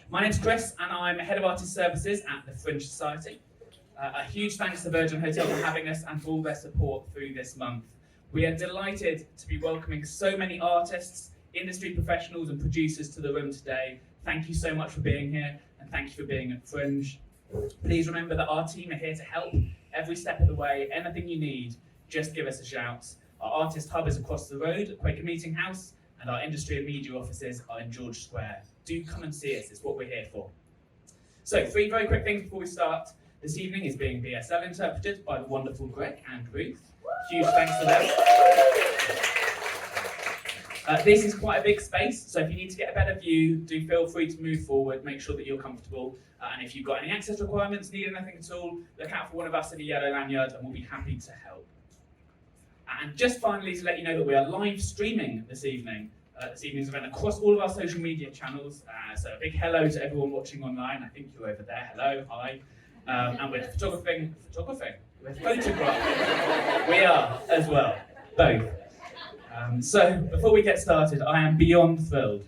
My name's Chris and I'm Head of Artist Services at the Fringe Society. A huge thanks to Virgin Hotel for having us and for all their support through this month. We are delighted to be welcoming so many artists, industry professionals and producers to the room today. Thank you so much for being here and thank you for being at Fringe. Please remember that our team are here to help every step of the way. Anything you need, just give us a shout. Our artist hub is across the road at Quaker Meeting House and our industry and media offices are in George Square. Do come and see us, it's what we're here for. So, 3 very quick things before we start. This evening is being BSL interpreted by the wonderful Greg and Ruth. Huge thanks to them. This is quite a big space, so if you need to get a better view, do feel free to move forward, make sure that you're comfortable. And if you've got any access requirements, need anything at all, look out for one of us in a yellow lanyard and we'll be happy to help. And just finally to let you know that we are live streaming this evening's event across all of our social media channels. So a big hello to everyone watching online. I think you're over there. Hello, hi. And we're photographing, we're photographing. We are as well, both. So before we get started, I am beyond thrilled,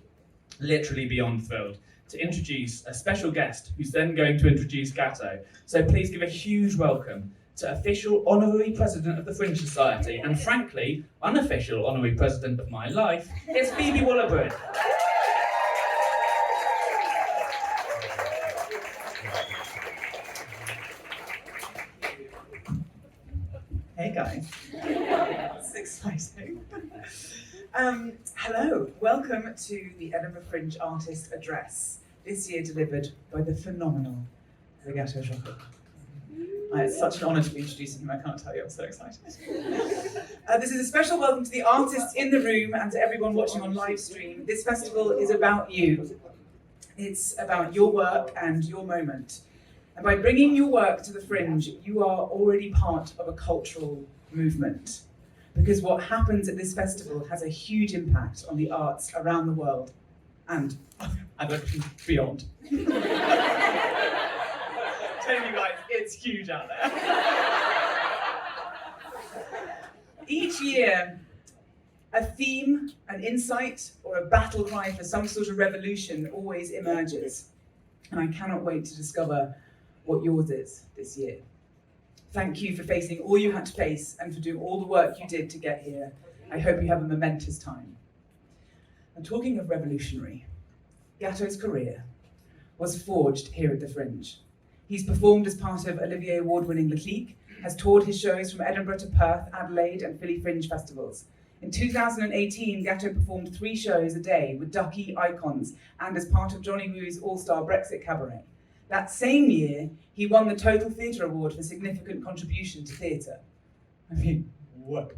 literally beyond thrilled, to introduce a special guest who's then going to introduce Gateau. So please give a huge welcome to official honorary president of the Fringe Society, and frankly, unofficial honorary president of my life, it's Phoebe Waller-Bridge. Hey guys, it's exciting. Hello, welcome to the Edinburgh Fringe Artist Address, this year delivered by the phenomenal Gateau Chocolat. It's such an honour to be introducing him, I can't tell you, I'm so excited. This is a special welcome to the artists in the room and to everyone watching on live stream. This festival is about you. It's about your work and your moment. And by bringing your work to the Fringe, you are already part of a cultural movement. Because what happens at this festival has a huge impact on the arts around the world and beyond. Telling you guys, it's huge out there. Each year, a theme, an insight, or a battle cry for some sort of revolution always emerges. And I cannot wait to discover what yours is this year. Thank you for facing all you had to face and for doing all the work you did to get here. I hope you have a momentous time. And talking of revolutionary, Gateau's career was forged here at the Fringe. He's performed as part of Olivier Award-winning Le Clique, has toured his shows from Edinburgh to Perth, Adelaide and Philly Fringe festivals. In 2018, Gateau performed 3 shows a day with Ducky Icons and as part of Johnny Woo's All-Star Brexit Cabaret. That same year, he won the Total Theatre Award for significant contribution to theatre. I mean, what?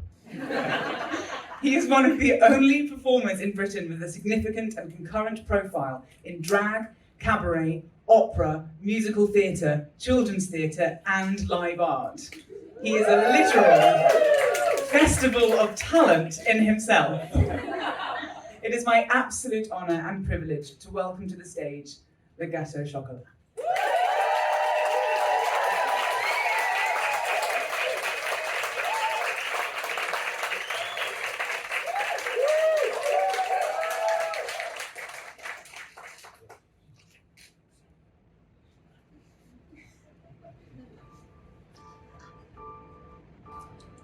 He is one of the only performers in Britain with a significant and concurrent profile in drag, cabaret, opera, musical theatre, children's theatre, and live art. He is a literal festival of talent in himself. It is my absolute honour and privilege to welcome to the stage the Gateau Chocolat.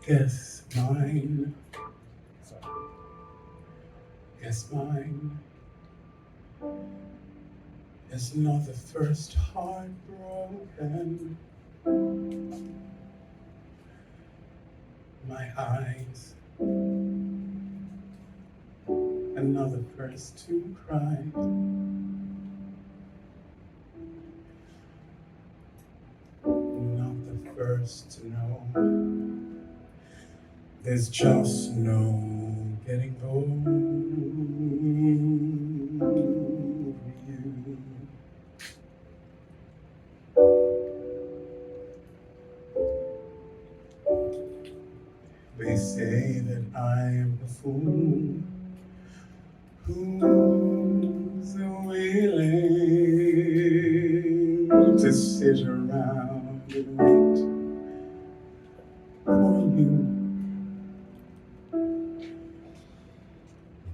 Guess mine. Guess mine is not the first heart broken. My eyes, and not the first to cry. Not the first to know. There's just no getting over you. They say that I am the fool who's willing to sit around and wait for you.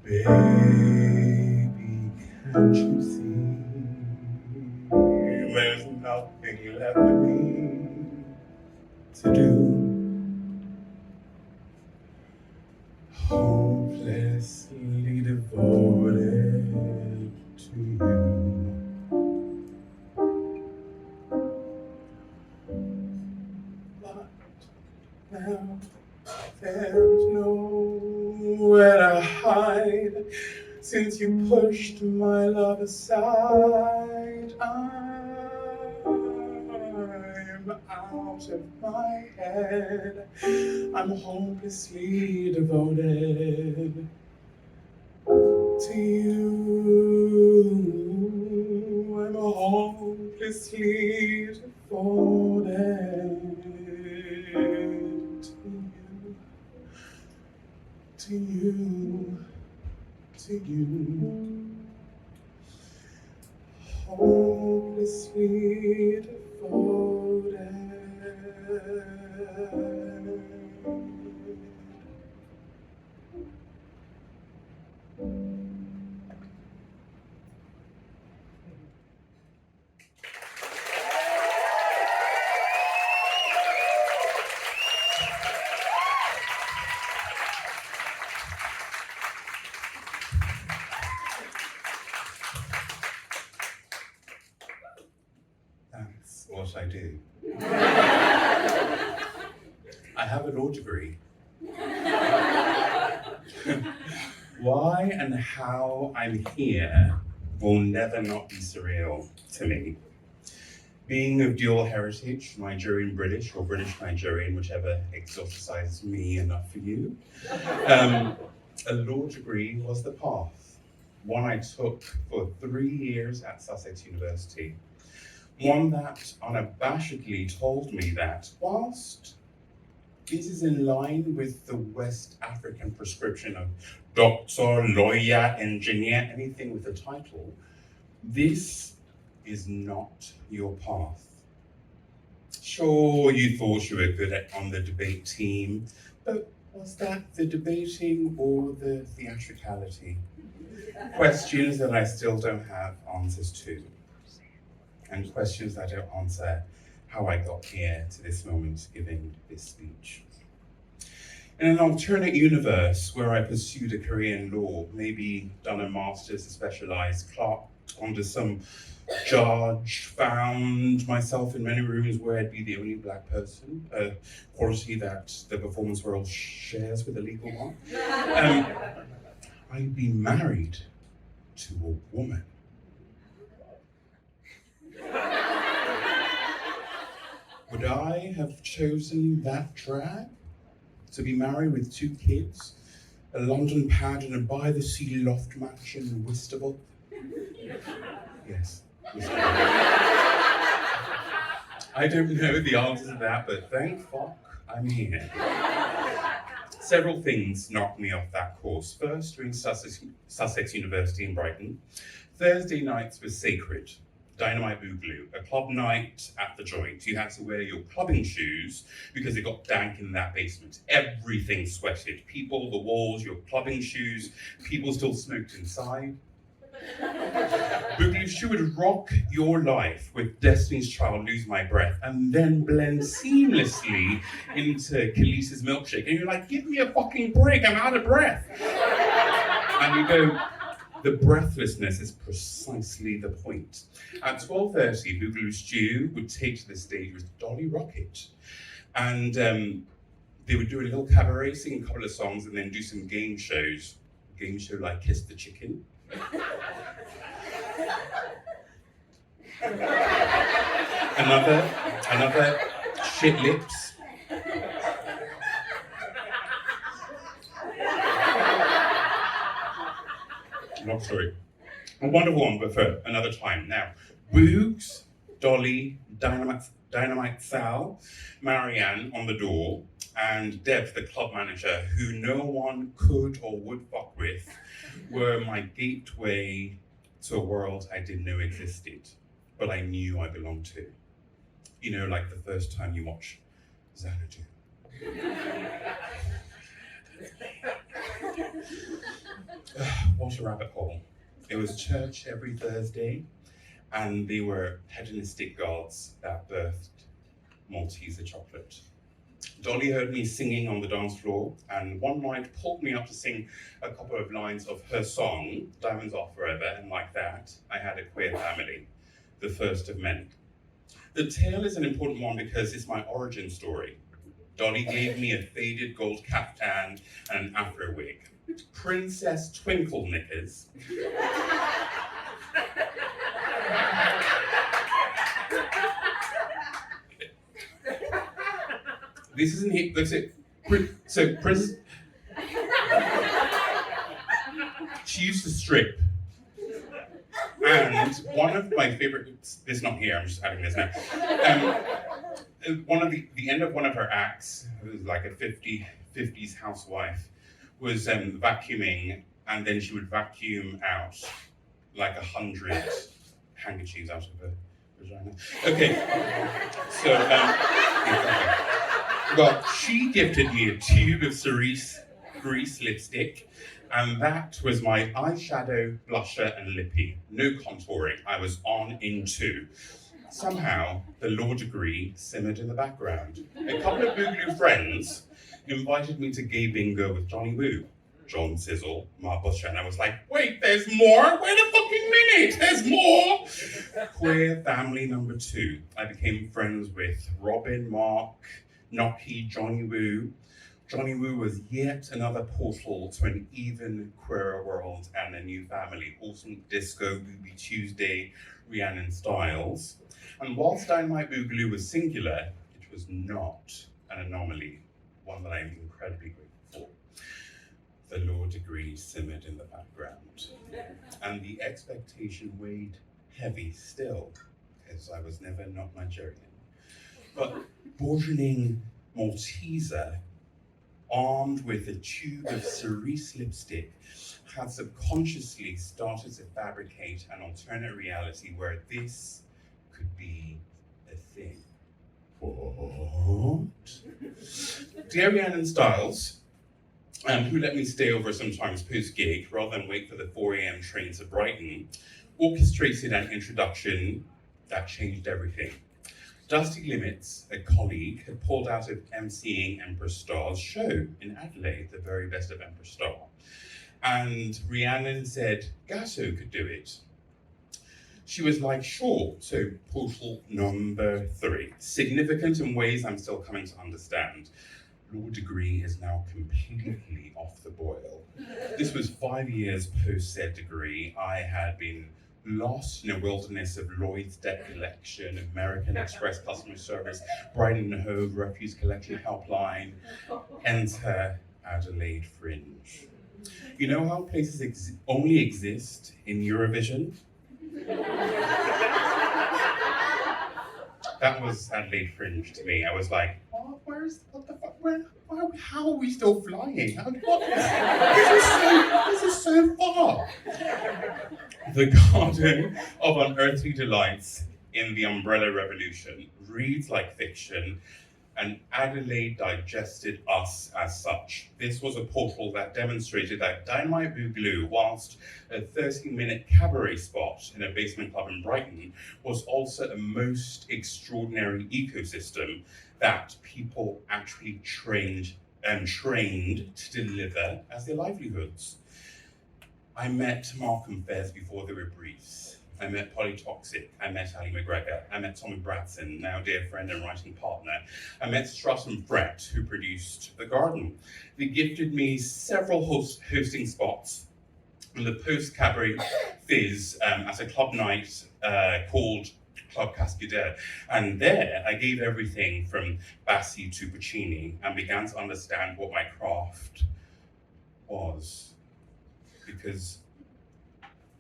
Baby, can't you see there's nothing left for me to do. Hopelessly devoted to you. But now there's nowhere to hide. Since you pushed my love aside, I'm out of my head. I'm hopelessly devoted to you. I'm hopelessly devoted to you. To you, hopelessly devoted. That's what I do. I have a law degree. Why and how I'm here will never not be surreal to me. Being of dual heritage, Nigerian-British or British-Nigerian, whichever exoticizes me enough for you, a law degree was the path. One I took for 3 years at Sussex University. One that unabashedly told me that whilst this is in line with the West African prescription of doctor, lawyer, engineer, anything with a title, this is not your path. Sure, you thought you were good on the debate team, but was that the debating or the theatricality? Questions that I still don't have answers to. And questions that don't answer how I got here to this moment giving this speech. In an alternate universe where I pursued a career in law, maybe done a master's, a specialized clerk under some judge, found myself in many rooms where I'd be the only black person, a quality that the performance world shares with the legal one. I'd be married to a woman. Would I have chosen that drag? To be married with 2 kids, a London pad and a by-the-sea loft mansion in Whitstable? Yes, Whitstable. I don't know the answer to that, but thank fuck I'm here. Several things knocked me off that course. First, during Sussex University in Brighton, Thursday nights were sacred. Dynamite Boogaloo, a club night at the joint. You had to wear your clubbing shoes because it got dank in that basement. Everything sweated. People, the walls, your clubbing shoes. People still smoked inside. Boogaloo, she would rock your life with Destiny's Child, Lose My Breath, and then blend seamlessly into Khalees's Milkshake. And you're like, give me a fucking break, I'm out of breath. And you go, the breathlessness is precisely the point. At 12:30, Boogaloo Stew would take to the stage with Dolly Rocket. And they would do a little cabaret, sing a couple of songs, and then do some game shows. A game show like Kiss the Chicken. Another Shit Lips. Long story. A wonderful one, but for another time. Now, Boogs, Dolly, Dynamite Sal, Marianne on the door, and Dev, the club manager, who no one could or would fuck with, were my gateway to a world I didn't know existed, but I knew I belonged to. You know, like the first time you watch Xanadu. What a rabbit hole. It was church every Thursday, and they were hedonistic gods that birthed Malteser chocolate. Dolly heard me singing on the dance floor, and one night pulled me up to sing a couple of lines of her song, Diamonds Are Forever, and like that, I had a queer family, the first of many. The tale is an important one because it's my origin story. Dolly gave me a faded gold caftan and an afro wig, Princess Twinkle knickers. This isn't it. That's it. So, Princess. She used to strip. And one of my favorite. This not here. I'm just adding this now. One of the end of one of her acts, it was like a 50s housewife, was vacuuming, and then she would vacuum out like 100 handkerchiefs out of her vagina. Okay. So. Well, she gifted me a tube of cerise grease lipstick, and that was my eyeshadow, blusher, and lippy. No contouring. I was on in two. Somehow, the law degree simmered in the background. A couple of Boogaloo friends invited me to gay bingo with Johnny Woo, John Sizzle, Mark Busher, and I was like, wait, there's more? Wait a fucking minute, there's more! Queer family number 2. I became friends with Robin, Mark, Nocky, Johnny Woo. Johnny Woo was yet another portal to an even queerer world and a new family. Awesome Disco, Booby Tuesday, Rhiannon Styles. And whilst Dynamite Boogaloo was singular, it was not an anomaly, one that I'm incredibly grateful for. The law degree simmered in the background, and the expectation weighed heavy still, because I was never not Nigerian. But burgeoning Malteser, armed with a tube of cerise lipstick, had subconsciously started to fabricate an alternate reality where this could be a thing. What? Dear Rhiannon Styles, who let me stay over sometimes post-gig rather than wait for the 4 a.m. train to Brighton, orchestrated an introduction that changed everything. Dusty Limits, a colleague, had pulled out of emceeing Empress Star's show in Adelaide, the very best of Empress Star. And Rhiannon said Gateau could do it. She was like, sure, so portal number 3. Significant in ways I'm still coming to understand. Law degree is now completely off the boil. This was 5 years post said degree. I had been lost in a wilderness of Lloyd's debt collection, American Express customer service, Brighton and Hove refuse collection helpline, enter Adelaide Fringe. You know how places only exist in Eurovision? That was Adelaide Fringe to me. I was like, oh, what the fuck, how are we still flying? This is so far. The Garden of Unearthly Delights in the Umbrella Revolution reads like fiction, and Adelaide digested us as such. This was a portal that demonstrated that Dynamite Boogaloo, whilst a 30-minute cabaret spot in a basement club in Brighton, was also a most extraordinary ecosystem that people actually trained to deliver as their livelihoods. I met Malcolm Fez before they were briefs. I met Polytoxic. I met Ali McGregor. I met Tommy Bratson, now dear friend and writing partner. I met Strutt and Fret, who produced The Garden. They gifted me several hosting spots in the post-cabaret fizz at a club night called Club Cascadeur. And there I gave everything from Bassi to Puccini and began to understand what my craft was. Because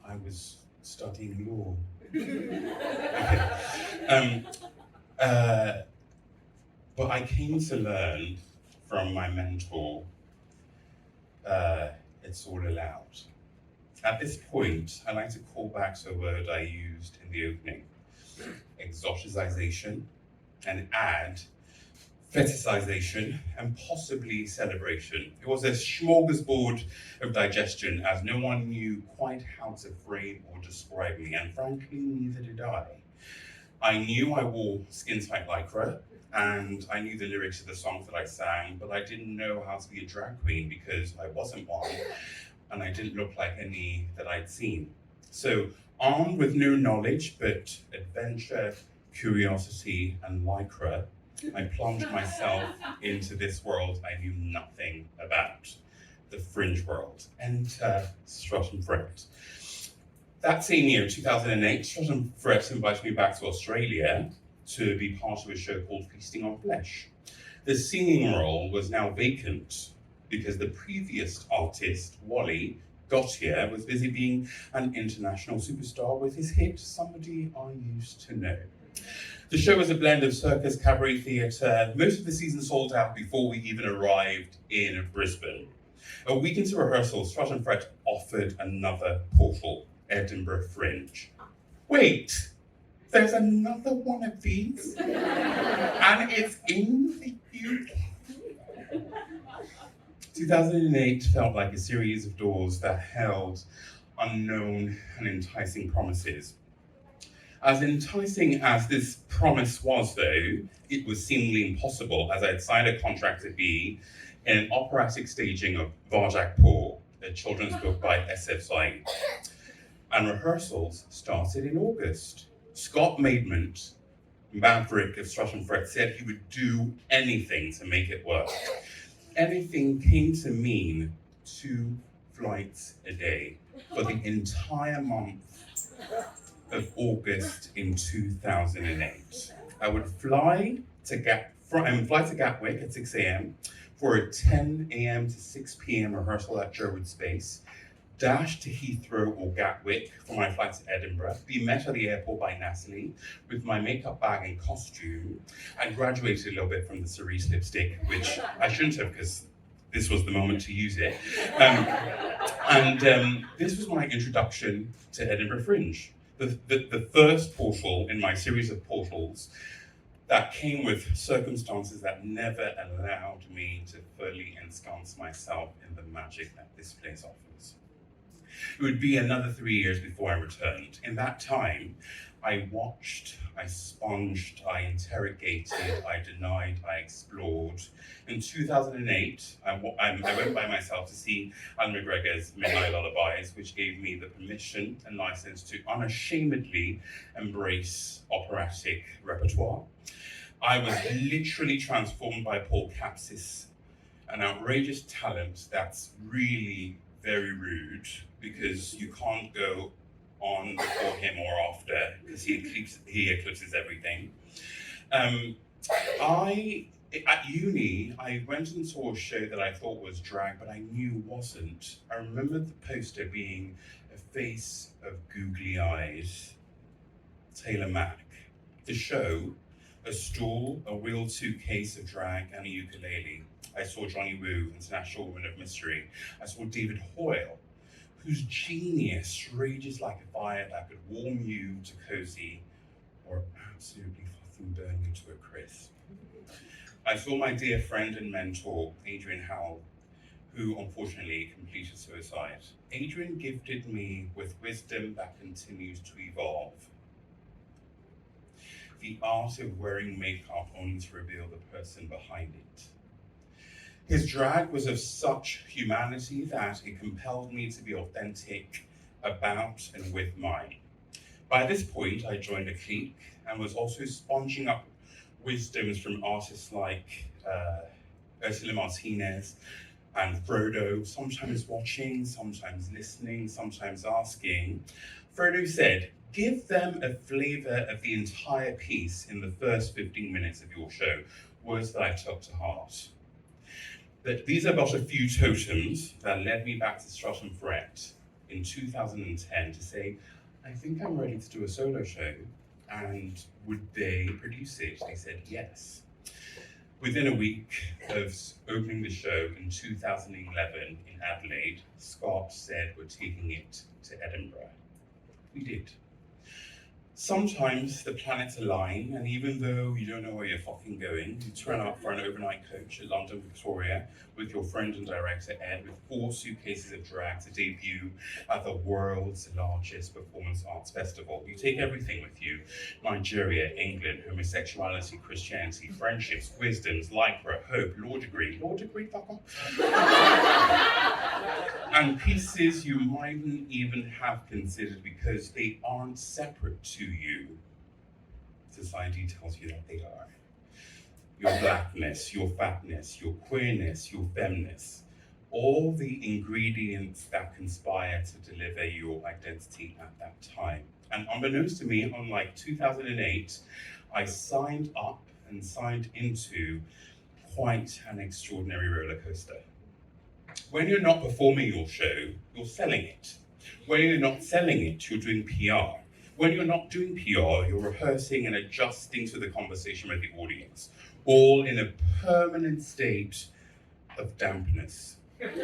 I was studying law. Okay. But I came to learn from my mentor, it's all allowed. At this point, I like to call back to a word I used in the opening, exoticization, and add fetishization, and possibly celebration. It was a smorgasbord of digestion, as no one knew quite how to frame or describe me, and frankly, neither did I. I knew I wore skin-tight lycra, and I knew the lyrics of the songs that I sang, but I didn't know how to be a drag queen because I wasn't one, and I didn't look like any that I'd seen. So, armed with no knowledge but adventure, curiosity, and lycra, I plunged myself into this world I knew nothing about, the Fringe world. Enter Strut and Fret. That same year, 2008, Strut and Fret invited me back to Australia to be part of a show called Feasting on Flesh. The singing role was now vacant because the previous artist, Wally, got here, was busy being an international superstar with his hit, Somebody I Used to Know. The show was a blend of circus, cabaret theatre. Most of the season sold out before we even arrived in Brisbane. A week into rehearsal, Strut and Fret offered another portal, Edinburgh Fringe. Wait, there's another one of these? And it's in the UK? 2008 felt like a series of doors that held unknown and enticing promises. As enticing as this promise was, though, it was seemingly impossible, as I'd signed a contract to be in an operatic staging of Varjak Poor, a children's book by S.F. Said. And rehearsals started in August. Scott Maidment, maverick of Strut and Fret, said he would do anything to make it work. Anything came to mean 2 flights a day for the entire month of August in 2008. I would fly to Gatwick at 6 a.m. for a 10 a.m. to 6 p.m. rehearsal at Sherwood Space, dash to Heathrow or Gatwick for my flight to Edinburgh, be met at the airport by Natalie with my makeup bag and costume. I graduated a little bit from the cerise lipstick, which I shouldn't have because this was the moment to use it. This was my introduction to Edinburgh Fringe. The first portal in my series of portals that came with circumstances that never allowed me to fully ensconce myself in the magic that this place offers. It would be another 3 years before I returned. In that time, I watched, I sponged, I interrogated, I denied, I explored. In 2008, I went by myself to see Alan McGregor's Midnight Lullabies, which gave me the permission and license to unashamedly embrace operatic repertoire. I was literally transformed by Paul Capsis, an outrageous talent that's really very rude because you can't go on before him or after because he eclipses everything. At uni, I went and saw a show that I thought was drag, but I knew wasn't. I remember the poster being a face of googly eyes, Taylor Mack. The show, a stool, a wheel suitcase of drag, and a ukulele. I saw Johnny Woo, International Woman of Mystery. I saw David Hoyle, whose genius rages like a fire that could warm you to cozy or absolutely fucking burn you to a crisp. I saw my dear friend and mentor, Adrian Howell, who unfortunately completed suicide. Adrian gifted me with wisdom that continues to evolve. The art of wearing makeup only to reveal the person behind it. His drag was of such humanity that it compelled me to be authentic about and with mine. By this point, I joined a clique and was also sponging up wisdoms from artists like Ursula Martinez and Frodo, sometimes watching, sometimes listening, sometimes asking. Frodo said, "Give them a flavor of the entire piece in the first 15 minutes of your show," words that I took to heart. But these are but a few totems that led me back to Strut and Fret in 2010 to say, I think I'm ready to do a solo show, and would they produce it? They said yes. Within a week of opening the show in 2011 in Adelaide, Scott said we're taking it to Edinburgh. We did. Sometimes the planets align, and even though you don't know where you're fucking going, you turn up for an overnight coach at London Victoria with your friend and director Ed with 4 suitcases of drag to debut at the world's largest performance arts festival. You take everything with you: Nigeria, England, homosexuality, Christianity, friendships, wisdoms, lycra, hope, law degree, fuck off. And pieces you mightn't even have considered because they aren't separate to you. Society tells you that they are. Your blackness, your fatness, your queerness, your femness, all the ingredients that conspire to deliver your identity at that time. And unbeknownst to me, on like 2008, I signed up and signed into quite an extraordinary roller coaster. When you're not performing your show, you're selling it. When you're not selling it, you're doing PR. When you're not doing PR, you're rehearsing and adjusting to the conversation with the audience, all in a permanent state of dampness. It's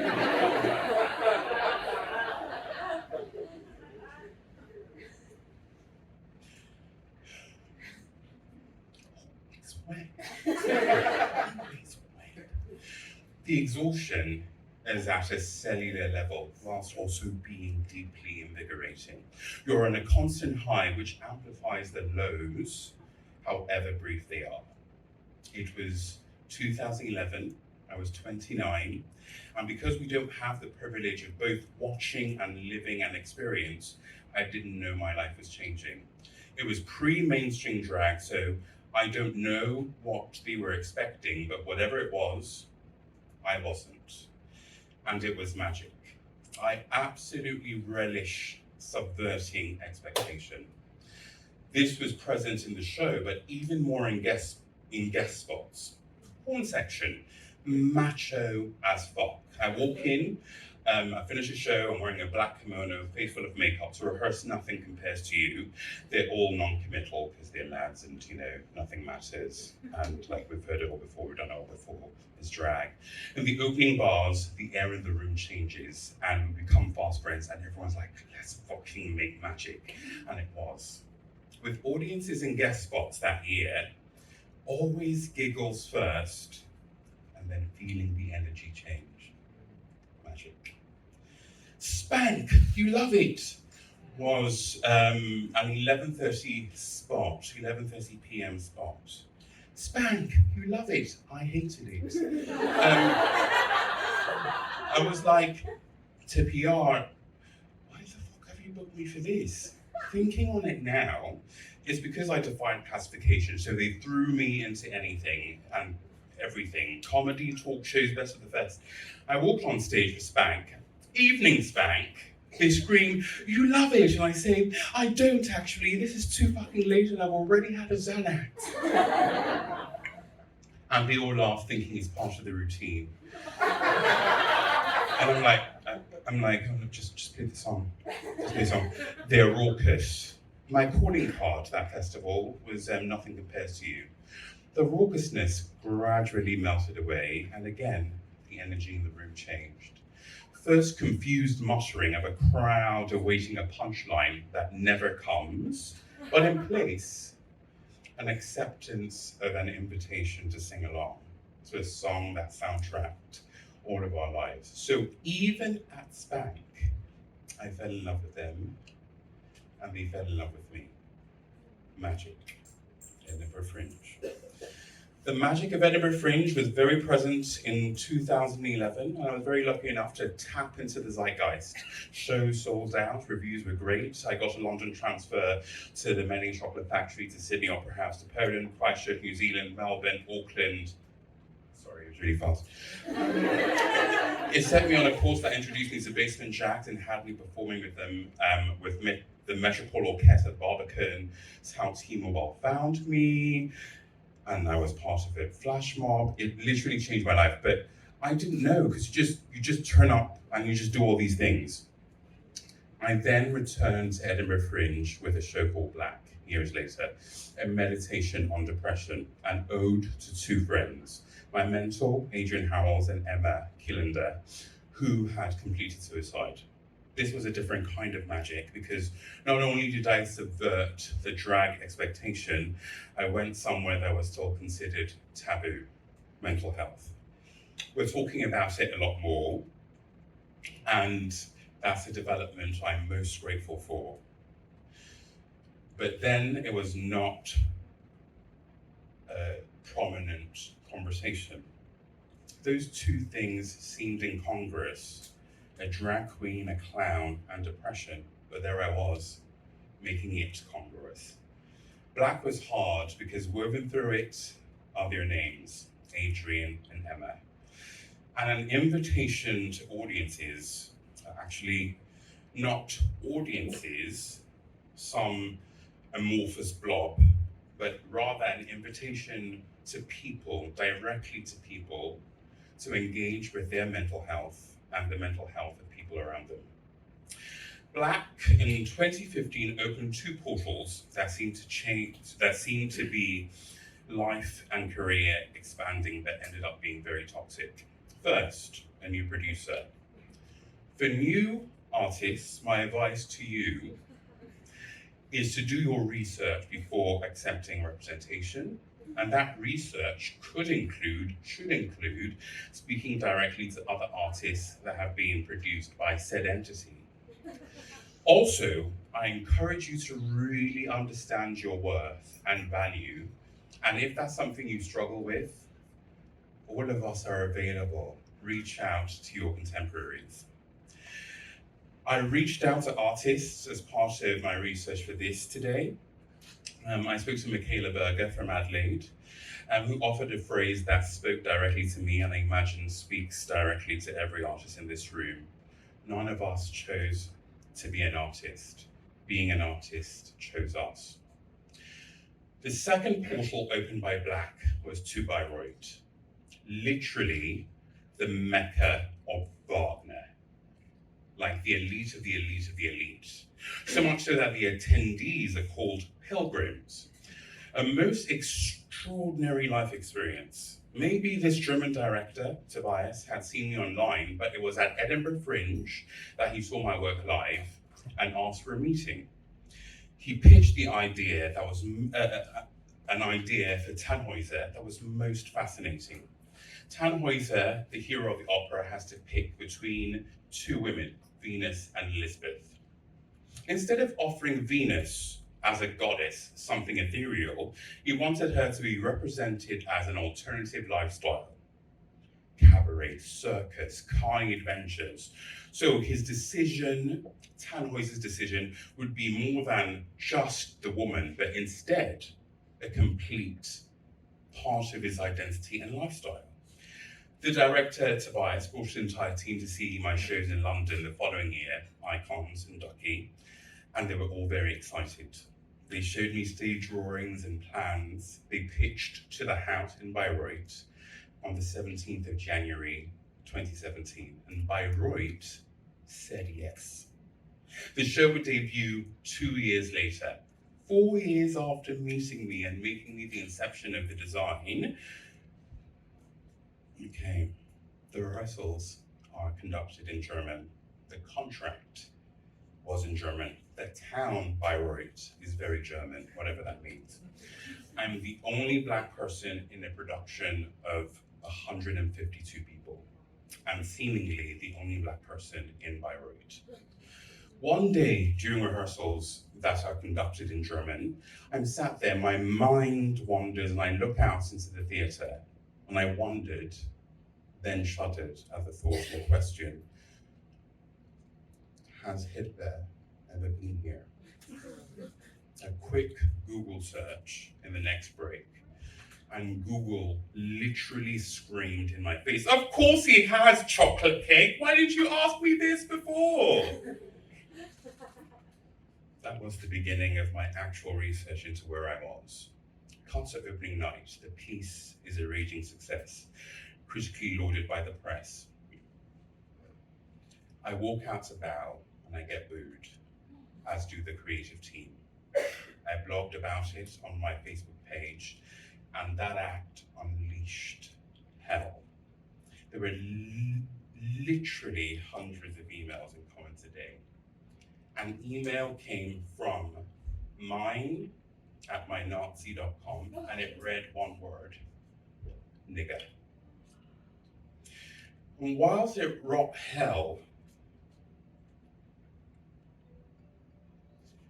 wet. It's wet. The exhaustion is at a cellular level, whilst also being deeply invigorating. You're on a constant high which amplifies the lows, however brief they are. It was 2011, I was 29, and because we don't have the privilege of both watching and living an experience, I didn't know my life was changing. It was pre-mainstream drag, so I don't know what they were expecting, but whatever it was, I wasn't. And it was magic. I absolutely relish subverting expectation. This was present in the show, but even more in guest spots. Porn section, macho as fuck. I walk in, I finish a show, I'm wearing a black kimono, face full of makeup, to rehearse Nothing Compares to You. They're all non-committal because they're lads and, nothing matters. And like we've heard it all before, we've done it all before, it's drag. In the opening bars, the air in the room changes and we become fast friends and everyone's like, let's fucking make magic. And it was. With audiences and guest spots that year, always giggles first and then feeling the energy change. Magic. Spank, you love it, was an 11:30 spot, 11:30 p.m. spot. Spank, you love it, I hated it. I was like, to PR, why the fuck have you booked me for this? Thinking on it now, it's because I defied classification, so they threw me into anything and everything. Comedy, talk shows, best of the best. I walked on stage for Spank. Evening Spank. They scream, you love it, and I say, I don't actually, this is too fucking late and I've already had a Xanax. And they all laugh thinking it's part of the routine. And I'm like, oh, look, just play the song. Just play the song. They're raucous. My calling card that festival was Nothing Compares to You. The raucousness gradually melted away, and again, the energy in the room changed. First, confused muttering of a crowd awaiting a punchline that never comes, but in place, an acceptance of an invitation to sing along to a song that soundtracked all of our lives. So even at Spank, I fell in love with them, and they fell in love with me. Magic. Edinburgh Fringe. The magic of Edinburgh Fringe was very present in 2011, and I was very lucky enough to tap into the zeitgeist. Shows sold out, reviews were great. I got a London transfer to the Melting Chocolate Factory, to Sydney Opera House, to Poland, Christchurch, New Zealand, Melbourne, Auckland. Sorry, it was really fast. It set me on a course that introduced me to Basement Jaxx and had me performing with them, with the Metropole Orchestra at Barbican. It's how T-Mobile found me, and I was part of it. Flash mob, it literally changed my life, but I didn't know, because you just turn up and you just do all these things. I then returned to Edinburgh Fringe with a show called Black, years later, a meditation on depression, an ode to two friends, my mentor, Adrian Howells, and Emma Killander, who had completed suicide. this was a different kind of magic, because not only did I subvert the drag expectation, I went somewhere that was still considered taboo: mental health. We're talking about it a lot more, and that's a development I'm most grateful for. But then it was not a prominent conversation. Those two things seemed incongruous: a drag queen, a clown, and depression. But there I was, making it congruous. Black was hard because woven through it are their names, Adrian and Emma. And an invitation to audiences, actually not audiences, some amorphous blob, but rather an invitation to people, directly to people, to engage with their mental health and the mental health of people around them. Black in 2015 opened two portals that seemed to be life and career expanding, but ended up being very toxic. First, a new producer. For new artists, my advice to you is to do your research before accepting representation. And that research should include speaking directly to other artists that have been produced by said entity. Also, I encourage you to really understand your worth and value. And if that's something you struggle with, all of us are available. Reach out to your contemporaries. I reached out to artists as part of my research for this today. I spoke to Michaela Berger from Adelaide, who offered a phrase that spoke directly to me, and I imagine speaks directly to every artist in this room. None of us chose to be an artist. Being an artist chose us. The second portal opened by Black was to Bayreuth, literally the Mecca of Wagner, like the elite of the elite of the elite. So much so that the attendees are called pilgrims. A most extraordinary life experience. Maybe this German director, Tobias, had seen me online, but it was at Edinburgh Fringe that he saw my work live and asked for a meeting. He pitched the idea that was an idea for Tannhäuser that was most fascinating. Tannhäuser, the hero of the opera, has to pick between two women, Venus and Elizabeth. Instead of offering Venus as a goddess, something ethereal, he wanted her to be represented as an alternative lifestyle. Cabaret, circus, kind adventures. So his decision, Tannhäuser's decision, would be more than just the woman, but instead a complete part of his identity and lifestyle. The director, Tobias, brought his entire team to see my shows in London the following year, Icons and Ducky, and they were all very excited. They showed me stage drawings and plans. They pitched to the house in Bayreuth on the 17th of January 2017, and Bayreuth said yes. The show would debut 2 years later, 4 years after meeting me and making me the inception of the design. Okay, the rehearsals are conducted in German. The contract was in German. The town, Bayreuth, is very German, whatever that means. I'm the only Black person in a production of 152 people, and seemingly the only Black person in Bayreuth. One day during rehearsals that are conducted in German, I'm sat there, my mind wanders, and I look out into the theatre, and I wondered, then shuddered at the thought or question, has Hitler ever been here? A quick Google search in the next break, and Google literally screamed in my face, "Of course he has, chocolate cake! Why didn't you ask me this before?" That was the beginning of my actual research into where I was. Cut to opening night, the piece is a raging success, critically lauded by the press. I walk out to bow and I get booed, as do the creative team. I blogged about it on my Facebook page, and that act unleashed hell. There were literally hundreds of emails and comments a day. An email came from mine@mynazi.com, and it read one word: nigger. And whilst it wrought hell,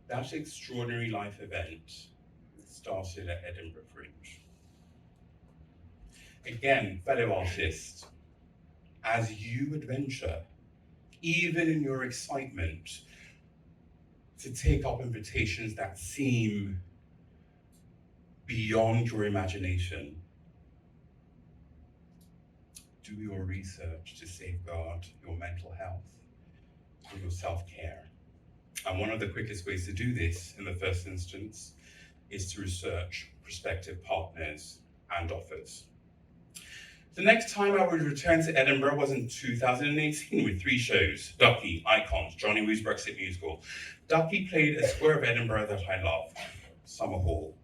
that extraordinary life event started at Edinburgh Fringe. Again, fellow artists, as you adventure, even in your excitement, to take up invitations that seem beyond your imagination, do your research to safeguard your mental health and your self-care. And one of the quickest ways to do this, in the first instance, is to research prospective partners and offers. The next time I would return to Edinburgh was in 2018 with 3 shows: Ducky, Icons, Johnny Woo's Brexit musical. Ducky played a square of Edinburgh that I loved, Summer Hall.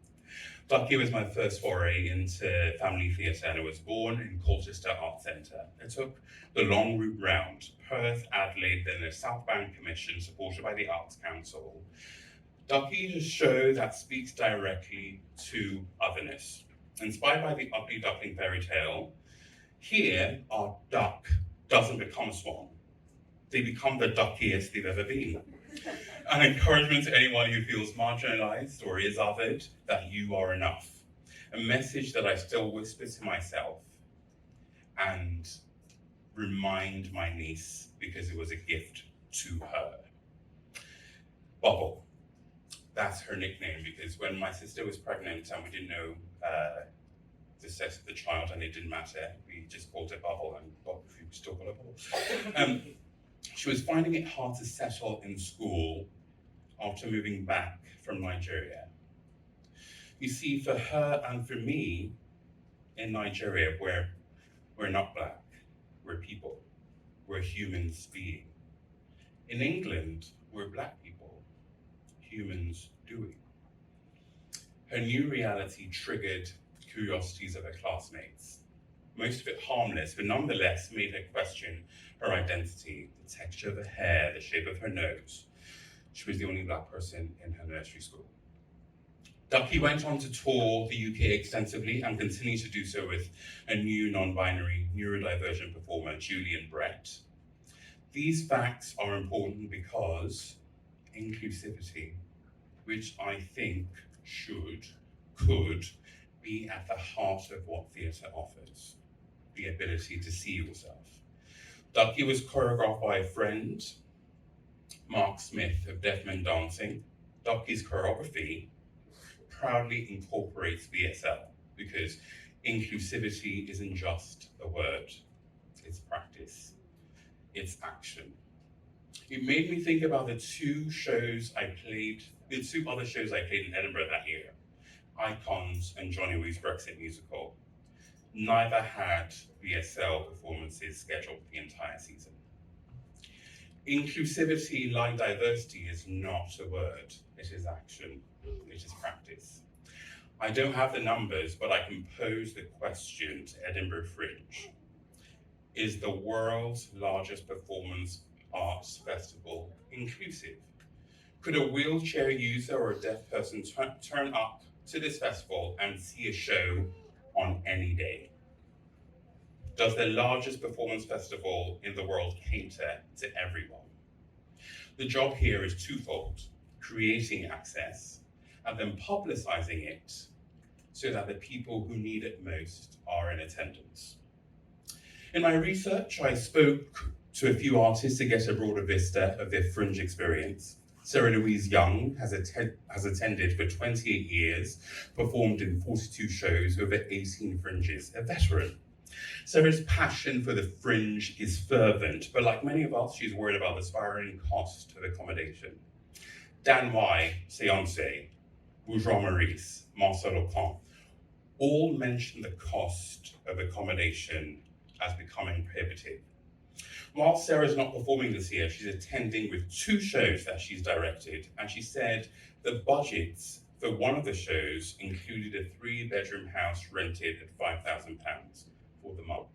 Ducky was my first foray into family theatre, and I was born in Colchester Arts Centre. I took the long route round, Perth, Adelaide, then the Southbound Commission, supported by the Arts Council. Ducky is a show that speaks directly to otherness. Inspired by the Ugly Duckling fairy tale, here our duck doesn't become a swan. They become the duckiest they've ever been. An encouragement to anyone who feels marginalized or is othered that you are enough. A message that I still whisper to myself and remind my niece because it was a gift to her. Bubble. That's her nickname, because when my sister was pregnant and we didn't know the sex of the child and it didn't matter, we just called her Bubble, and Bob, if you still call her Bubble. She was finding it hard to settle in school after moving back from Nigeria. You see, for her and for me, in Nigeria, we're not black, we're people, we're humans being. In England, we're black people, humans doing. Her new reality triggered curiosities of her classmates, most of it harmless, but nonetheless made her question her identity, the texture of her hair, the shape of her nose. She was the only black person in her nursery school. Ducky went on to tour the UK extensively and continued to do so with a new non-binary neurodivergent performer, Julian Brett. These facts are important because inclusivity, which I think could be at the heart of what theatre offers, the ability to see yourself. Ducky was choreographed by a friend, Mark Smith of Deaf Men Dancing. Ducky's choreography proudly incorporates VSL because inclusivity isn't just a word, it's practice, it's action. It made me think about the 2 other shows I played in Edinburgh that year, Icons and Johnny Woo's Brexit musical. Neither had VSL performances scheduled for the entire season. Inclusivity, like diversity, is not a word, it is action, it is practice. I don't have the numbers, but I can pose the question to Edinburgh Fringe. Is the world's largest performance arts festival inclusive? Could a wheelchair user or a deaf person turn up to this festival and see a show on any day? Does the largest performance festival in the world cater to everyone? The job here is twofold: creating access and then publicizing it so that the people who need it most are in attendance. In my research, I spoke to a few artists to get a broader vista of their Fringe experience. Sarah Louise Young has attended for 28 years, performed in 42 shows, over 18 Fringes, a veteran. Sarah's passion for the Fringe is fervent, but like many of us, she's worried about the spiraling cost of accommodation. Dan Y, Seance, Bourgeois Maurice, Marcel Ocon, all mention the cost of accommodation as becoming prohibitive. While Sarah's not performing this year, she's attending with 2 shows that she's directed, and she said the budgets for one of the shows included a 3-bedroom house rented at £5,000 for the month.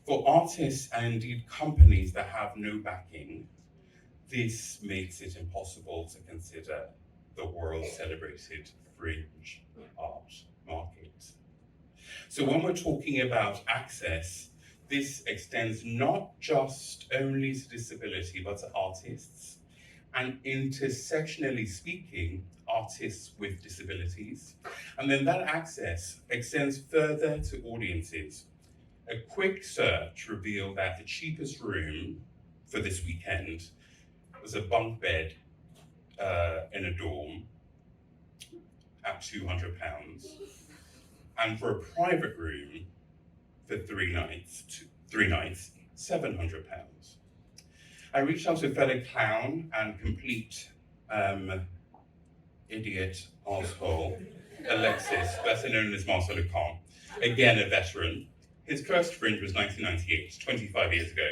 For artists and indeed companies that have no backing, this makes it impossible to consider the world celebrated fringe art market. So when we're talking about access, this extends not just only to disability, but to artists, and intersectionally speaking, artists with disabilities. And then that access extends further to audiences. A quick search revealed that the cheapest room for this weekend was a bunk bed in a dorm at £200. And for a private room for 3 nights, £700. I reached out to a fellow clown and complete idiot asshole, Alexis, better known as Marcel Lecan, again a veteran. His first Fringe was 1998, 25 years ago.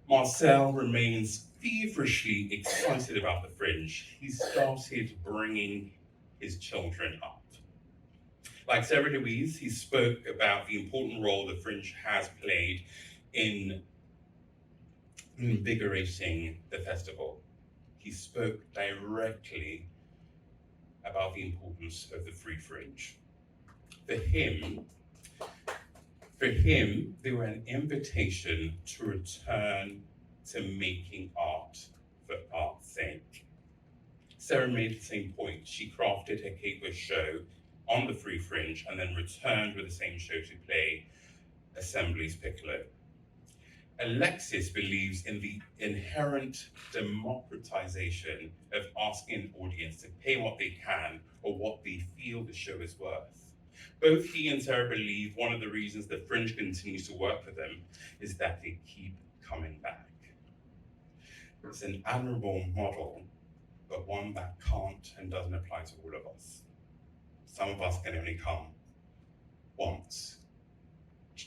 Marcel remains feverishly excited about the Fringe. He started bringing his children up. Like Sarah Louise, he spoke about the important role the Fringe has played in invigorating the festival. He spoke directly about the importance of the free Fringe. For him, they were an invitation to return to making art for art's sake. Sarah made the same point. She crafted her Caper show on the free Fringe and then returned with the same show to play Assembly's Piccolo. Alexis believes in the inherent democratization of asking an audience to pay what they can or what they feel the show is worth. Both he and Sarah believe one of the reasons the Fringe continues to work for them is that they keep coming back. It's an admirable model, but one that can't and doesn't apply to all of us. Some of us can only come once.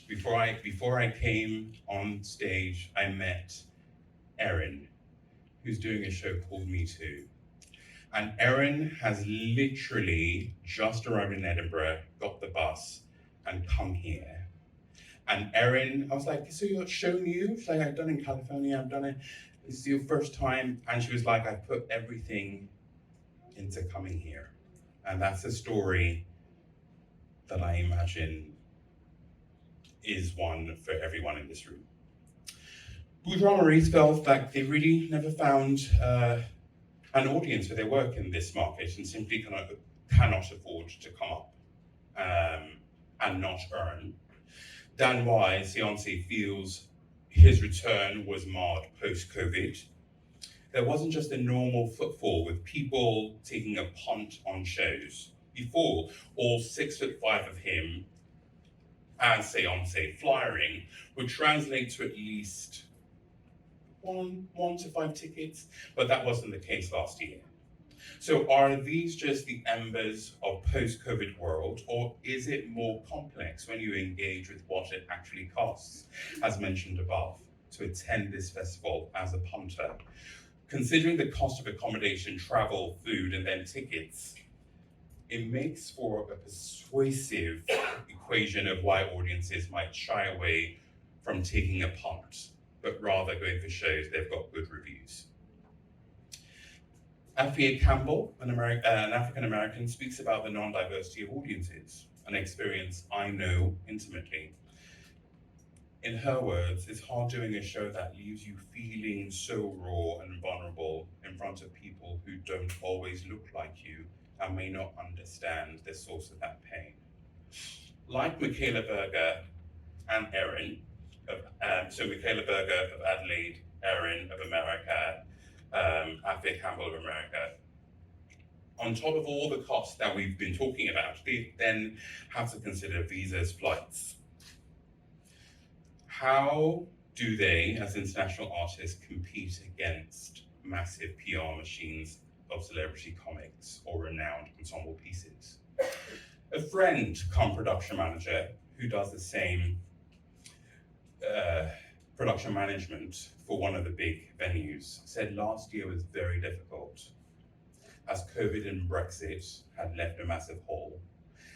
Before I came on stage, I met Erin, who's doing a show called Me Too. And Erin has literally just arrived in Edinburgh, got the bus, and come here. And Erin, I was like, so you're show new? She's like, I've done it in California, I've done it. This is your first time. And she was like, I put everything into coming here. And that's a story that I imagine is one for everyone in this room. Bourgeois Maurice felt like they really never found an audience for their work in this market and simply cannot afford to come up and not earn. Dan Wise, Fiancé, feels his return was marred post-COVID. There wasn't just a normal footfall with people taking a punt on shows. Before, all 6'5" of him and Seance flyering would translate to at least one to 5 tickets, but that wasn't the case last year. So are these just the embers of post-COVID world, or is it more complex when you engage with what it actually costs, as mentioned above, to attend this festival as a punter? Considering the cost of accommodation, travel, food, and then tickets, it makes for a persuasive equation of why audiences might shy away from taking a punt, but rather going for shows they've got good reviews. Afia Campbell, an African-American, speaks about the non-diversity of audiences, an experience I know intimately. In her words, it's hard doing a show that leaves you feeling so raw and vulnerable in front of people who don't always look like you and may not understand the source of that pain. Like Michaela Berger and Erin, so Michaela Berger of Adelaide, Erin of America, Afia Campbell of America, on top of all the costs that we've been talking about, they then have to consider visas, flights. How do they, as international artists, compete against massive PR machines of celebrity comics or renowned ensemble pieces? A friend, production manager, who does the same production management for one of the big venues, said last year was very difficult as COVID and Brexit had left a massive hole,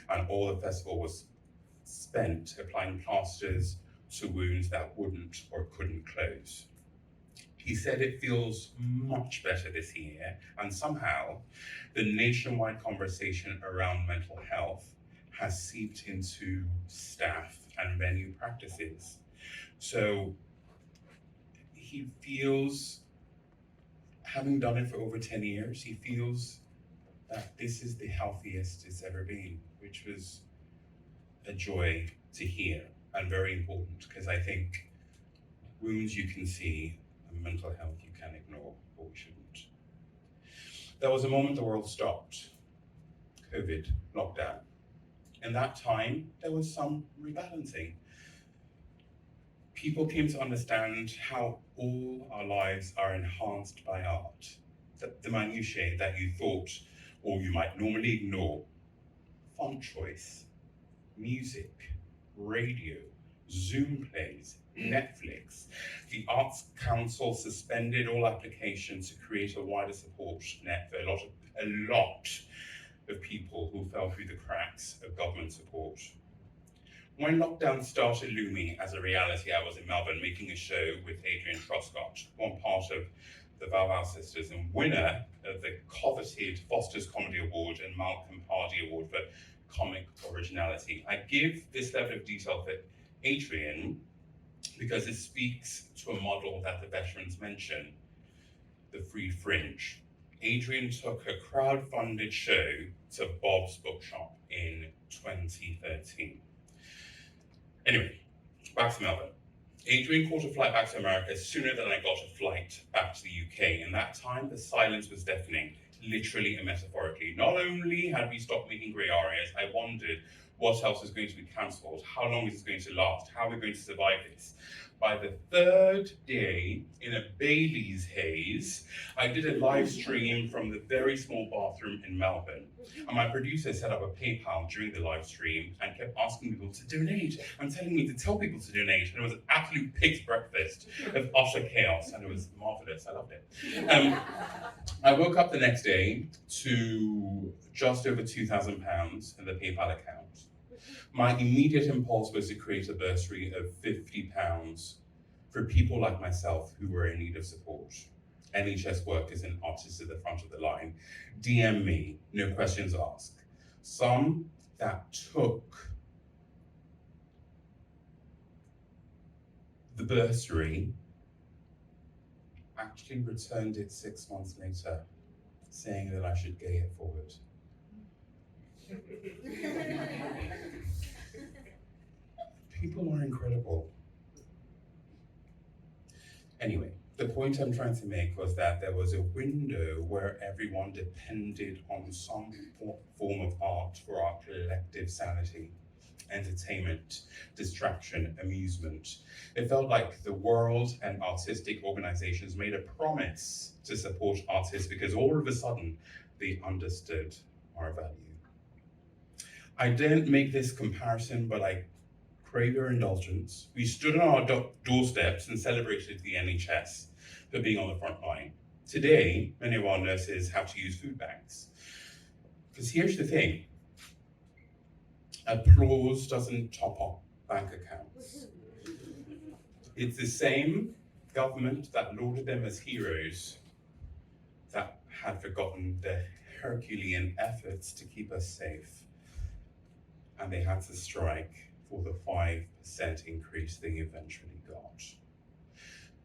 and all the festival was spent applying plasters to wounds that wouldn't or couldn't close. He said it feels much better this year, and somehow the nationwide conversation around mental health has seeped into staff and venue practices. So he feels, having done it for over 10 years, he feels that this is the healthiest it's ever been, which was a joy to hear and very important, because I think wounds you can see and mental health you can ignore, but we shouldn't. There was a moment the world stopped. COVID, lockdown. In that time, there was some rebalancing. People came to understand how all our lives are enhanced by art. The minutiae that you thought or you might normally ignore. Font choice, music, radio, Zoom plays, Netflix. The Arts Council suspended all applications to create a wider support net for a lot of people who fell through the cracks of government support. When lockdown started looming as a reality, I was in Melbourne making a show with Adrian Truscott, one part of the Valval sisters and winner of the coveted Foster's Comedy Award and Malcolm Hardy Award for comic originality. I give this level of detail for Adrian because it speaks to a model that the veterans mention, the free Fringe. Adrian took a crowd-funded show to Bob's Bookshop in 2013. Anyway, back to Melbourne. Adrian caught a flight back to America sooner than I got a flight back to the UK. In that time, the silence was deafening, literally and metaphorically. Not only had we stopped making grey arias, I wondered what else was going to be cancelled, how long is this going to last, how are we going to survive this? By the third day, in a Bailey's haze, I did a live stream from the very small bathroom in Melbourne. And my producer set up a PayPal during the live stream and kept asking people to donate and telling me to tell people to donate. And it was an absolute pig's breakfast of utter chaos, and it was marvelous. I loved it. I woke up the next day to just over £2,000 in the PayPal account. My immediate impulse was to create a bursary of £50 for people like myself who were in need of support. NHS workers and artists at the front of the line. DM me, no questions asked. Some that took the bursary actually returned it 6 months later, saying that I should pay it forward. People are incredible. Anyway, the point I'm trying to make was that there was a window where everyone depended on some form of art for our collective sanity, entertainment, distraction, amusement. It felt like the world and artistic organizations made a promise to support artists because all of a sudden they understood our value. I didn't make this comparison, but I crave your indulgence. We stood on our doorsteps and celebrated the NHS for being on the front line. Today, many of our nurses have to use food banks. Because here's the thing, applause doesn't top up bank accounts. It's the same government that lauded them as heroes that had forgotten the Herculean efforts to keep us safe. And they had to strike for the 5% increase they eventually got.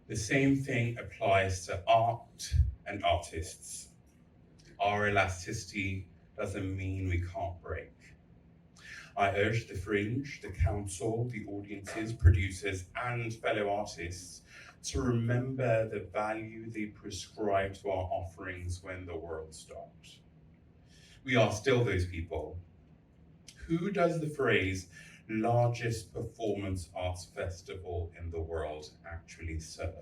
The same thing applies to art and artists. Our elasticity doesn't mean we can't break. I urge the Fringe, the council, the audiences, producers, and fellow artists to remember the value they prescribe to our offerings when the world stopped. We are still those people. Who does the phrase largest performance arts festival in the world actually serve?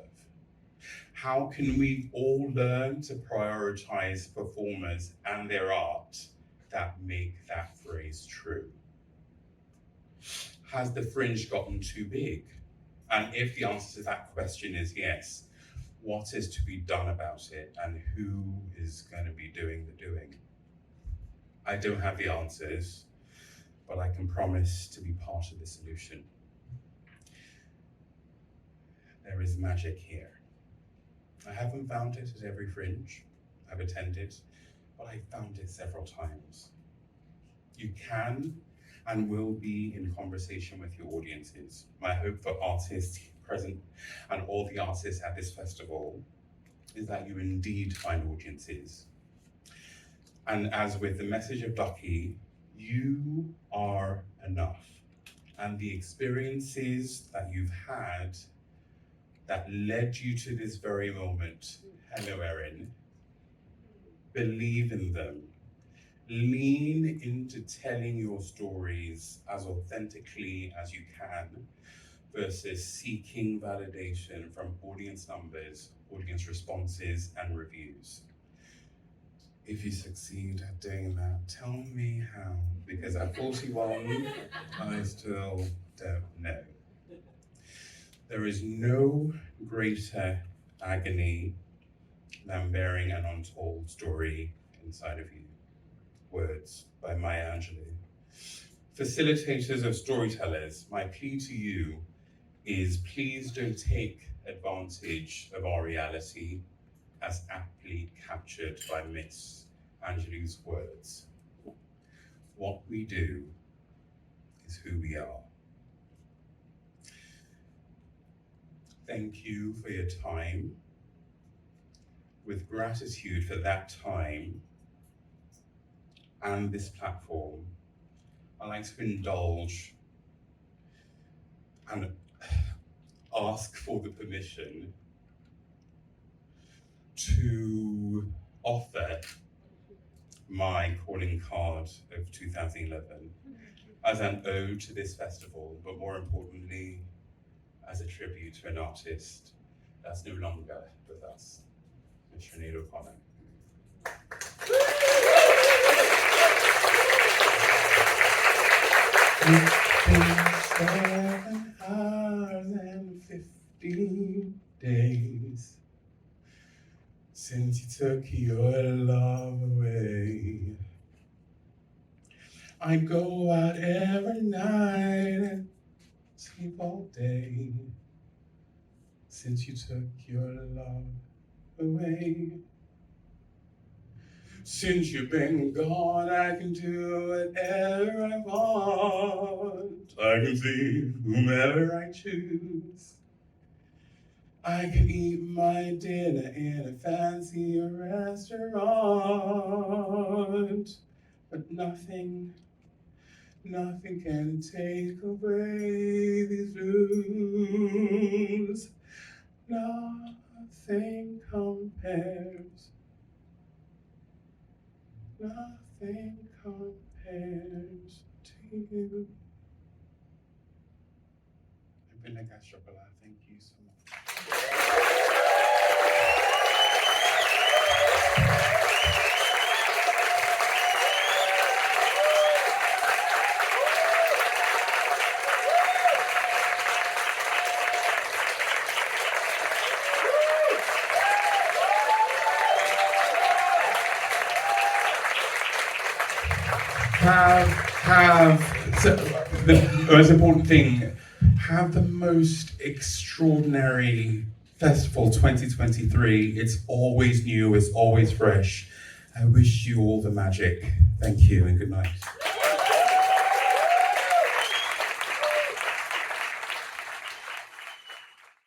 How can we all learn to prioritize performers and their art that make that phrase true? Has the Fringe gotten too big? And if the answer to that question is yes, what is to be done about it and who is going to be doing the doing? I don't have the answers, but I can promise to be part of the solution. there is magic here. I haven't found it at every Fringe I've attended, but I found it several times. You can and will be in conversation with your audiences. My hope for artists present and all the artists at this festival is that you indeed find audiences. And as with the message of Ducky, you are enough. And the experiences that you've had that led you to this very moment, hello Erin, believe in them. Lean into telling your stories as authentically as you can versus seeking validation from audience numbers, audience responses, and reviews. If you succeed at doing that, tell me how, because at 41, I still don't know. There is no greater agony than bearing an untold story inside of you. Words by Maya Angelou. Facilitators of storytellers, my plea to you is please don't take advantage of our reality as aptly captured by Miss Angelou's words. What we do is who we are. Thank you for your time. With gratitude for that time and this platform, I'd like to indulge and ask for the permission to offer my calling card of 2011 as an ode to this festival, but more importantly, as a tribute to an artist that's no longer with us, Ms. Sinead O'Connor. It's been 7 hours and 15 days since you took your love away. I go out every night and sleep all day since you took your love away. Since you've been gone, I can do whatever I want. I can see whomever I choose. I can eat my dinner in a fancy restaurant. But nothing can take away these blues. Nothing compares. Nothing compares to you. I've been Gateau Chocolat. Thank you so much. So the most important thing, have the most extraordinary festival 2023. It's always new, it's always fresh. I wish you all the magic. Thank you and good night.